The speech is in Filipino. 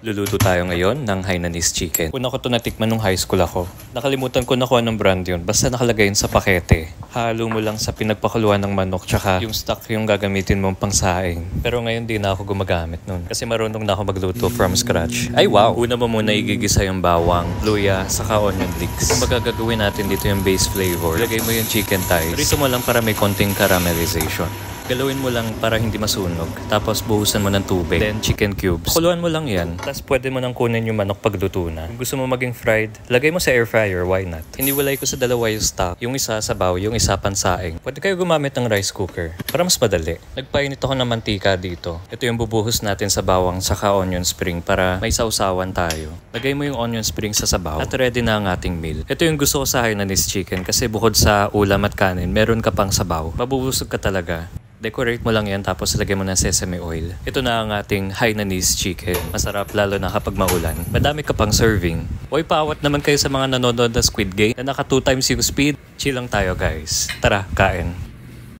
Luluto tayo ngayon ng Hainanese chicken. Una ko to natikman nung high school ako. Nakalimutan ko na kung anong brand yun. Basta nakalagay yun sa pakete. Halo mo lang sa pinagpakuluan ng manok tsaka yung stock yung gagamitin mong pangsaing. Pero ngayon di na ako gumagamit nun. Kasi marunong na ako magluto from scratch. Ay wow! Una mo muna igigisa yung bawang, luya, saka onion leeks. Kung magagawin natin dito yung base flavor, ilagay mo yung chicken thighs. Rito mo lang para may konting caramelization. Galawin mo lang para hindi masunog. Tapos buhusan mo ng tubig. Then chicken cubes. Pakuluan mo lang yan. Tapos pwede mo nang kunin yung manok pag luto na. Kung gusto mo maging fried, lagay mo sa air fryer, why not? Hiniwalay ko sa dalawa yung stock. Yung isa sabaw, yung isa pansaing. Pwede kayo gumamit ng rice cooker para mas madali. Nagpainit ako ng mantika dito. Ito yung bubuhos natin sa bawang saka onion spring para may sausawan tayo. Lagay mo yung onion spring sa sabaw at ready na ang ating meal. Ito yung gusto ko sa Hainanese chicken kasi bukod sa ulam at kanin, meron ka pang sabaw. Mabubusog ka talaga. Decorate mo lang yan tapos lagay mo ng sesame oil. Ito na ang ating Hainanese chicken. Masarap lalo na kapag maulan. Madami ka pang serving. Uy, paawat naman kayo sa mga nanonood na Squid Game na naka 2 times yung speed. Chill lang tayo guys. Tara, kain.